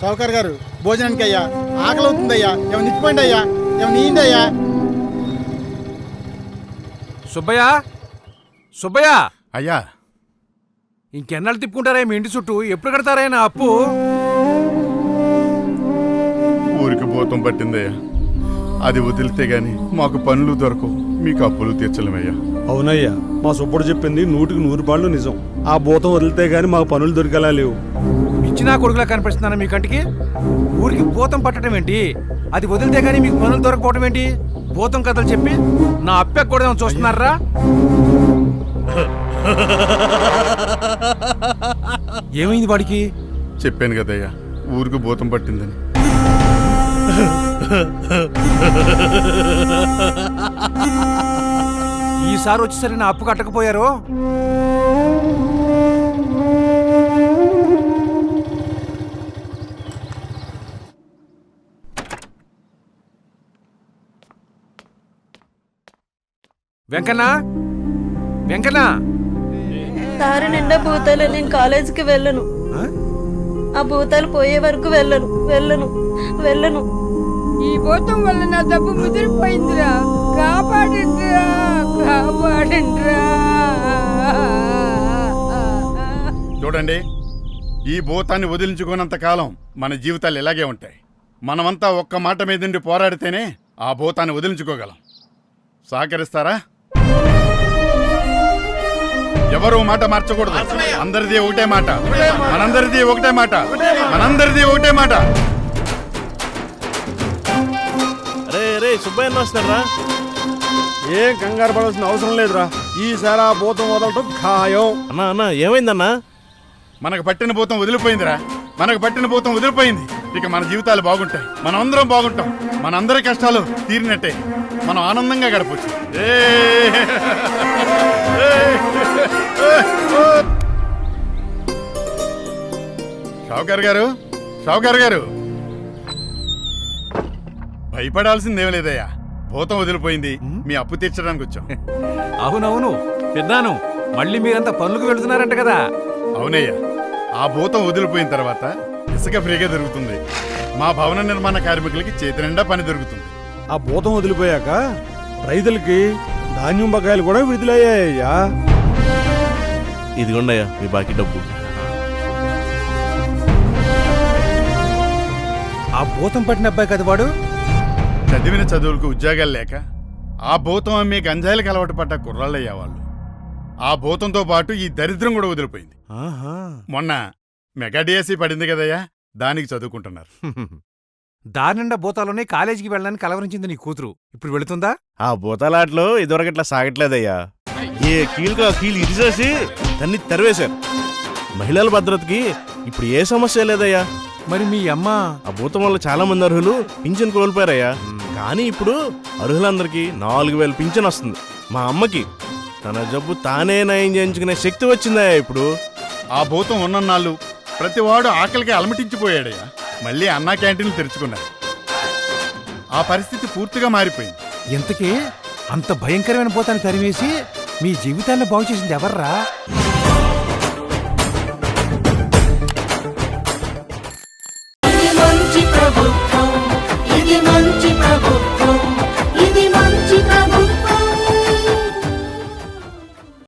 సావుకారు గారు భోజనానికి అయ్యా, ఆకలి అవుతుందయ్యా, ఏమైనా ఇచ్చిపోయింది అయ్యా, ఏమైనా ఇయ్యండి అయ్యా. సుబ్బయ్య, సుబ్బయ్య అయ్యా, ఇంకెన్నాళ్ళు తిప్పుకుంటారా మీ ఇంటి చుట్టూ? ఎప్పుడు కడతారా నా అప్పు? ఊరికి భూతం పట్టిందయ్యా. అది వదిలితే గాని మాకు పనులు దొరకవు, మీకు అప్పులు తీర్చలేమయ్యా. అవునయ్యా, మా సుబ్బుడు చెప్పింది 100% నిజం. ఆ భూతం వదిలితే గాని మాకు పనులు దొరికేలా లేవు. ఇచ్చినా కొడుకులా కనిపిస్తున్నాను మీ కంటికి? ఊరికి భూతం పట్టడం ఏంటి? అది వదిలితే గానీ మీకు పనులు దొరకపోవడం ఏంటి? భూతం కథలు చెప్పి నా అప్పెక్కూడదేమో చూస్తున్నారా? ఏమైంది వాడికి? చెప్పాను కదయ్యా, ఊరికి భూతం పట్టిందని. ఈసారి వచ్చేసరి నా అప్పు కట్టకపోయారు. వెంకన్నా, వెంకన్నా, దారి నిండా భూతాలు. నేను కాలేజీకి వెళ్ళను. ఆ భూతాలు పోయే వరకు వెళ్ళను వెళ్ళను వెళ్ళను. ఈ భూతం వల్ల నా డబ్బు ముదిరిపోయిందిరా, కాపాడండిరా, కాపాడండిరా. చూడండి, ఈ భూతాన్ని వదిలించుకున్నంత కాలం మన జీవితాలు ఇలాగే ఉంటాయి. మనమంతా ఒక్క మాట మీద నుండి పోరాడితేనే ఆ భూతాన్ని వదిలించుకోగలం. సహకరిస్తారా? ఎవరు మాట మార్చకూడదు. అందరిది ఒకటే మాట, మనందరిది ఒకటే మాట, మనందరిది ఒకటే మాట. రే సుబ్బయ్య వస్తారా? ఏం కంగారు పడాల్సిన అవసరం లేదురా. ఈసారి ఆ భూతం వదలటం ఖాయం. అన్నా ఏమైందన్నా? మనకు పట్టిన భూతం వదిలిపోయిందిరా, మనకు పట్టిన భూతం వదిలిపోయింది. ఇక మన జీవితాలు బాగుంటాయి, మనం అందరం బాగుంటాం, మనందరి కష్టాలు తీరినట్టే, మనం ఆనందంగా గడపచ్చు. షావుకారు గారు, షావుకారు గారు, భయపడాల్సిందేం లేదయ్యా. భూతం వదిలిపోయింది, మీ అప్పు తీర్చడానికి వచ్చాం. అవునవును విన్నాను. మళ్ళీ మీరంతా పనులకు వెళుతున్నారంట కదా? అవునయ్యా, ఆ భూతం వదిలిపోయిన తర్వాత ఇసుక ఫ్రీగా దొరుకుతుంది. మా భవన నిర్మాణ కార్మికులకి చేతి నిండా పని దొరుకుతుంది. ఆ భూతం వదిలిపోయాక రైతులకి ధాన్యం బకాయిలు కూడా విడుదలయ్యాయ్యా. ఇదిగోండయ్యా మీ బాకీ డబ్బు. ఆ భూతం పట్టిన అబ్బాయి కదా వాడు? చదివిన చదువులకు ఉద్యోగాలు లేక ఆ భూతం అమ్మే గంజాయిలకు అలవాటు పడ్డ కుర్రాళ్ళయ్యా వాళ్ళు. ఆ భూతంతో పాటు ఈ దరిద్రం కూడా వదిలిపోయింది. మొన్న మెగా డిఎస్సీ పడింది కదయ్యా, దానికి చదువుకుంటున్నారు. దారి నిండా భూతాలోనే కాలేజీకి వెళ్ళడానికి కలవరించింది నీ కూతురు. ఇప్పుడు వెళుతుందా? ఆ భూతాలాట్లో ఇదివరకు ఇట్లా సాగట్లేదయ్యా. ఏ కీలుగా కీలు ఇరిసేసి దాన్ని తెరవేశారు. మహిళల భద్రతకి ఇప్పుడు ఏ సమస్య లేదయ్యా. మరి మీ అమ్మ? ఆ భూతం వల్ల చాలా మంది అర్హులు పింఛన్ కోల్పోయారయ్యా. కానీ ఇప్పుడు అర్హులందరికీ 4000 పింఛన్ వస్తుంది. మా అమ్మకి తన జబ్బు తానే నయం చేయించుకునే శక్తి వచ్చిందయ్యా ఇప్పుడు. ఆ భూతం ఉన్నన్నాళ్ళు ప్రతివాడు ఆకలికి అలమటించిపోయాడయ్యా. మళ్ళీ అన్నా క్యాంటీన్లు తెరుచుకున్నారు. ఆ పరిస్థితి పూర్తిగా మారిపోయింది. ఎంతకీ అంత భయంకరమైన భూతాన్ని తరిమేసి మీ జీవితాన్ని బాగు చేసింది ఎవర్రా?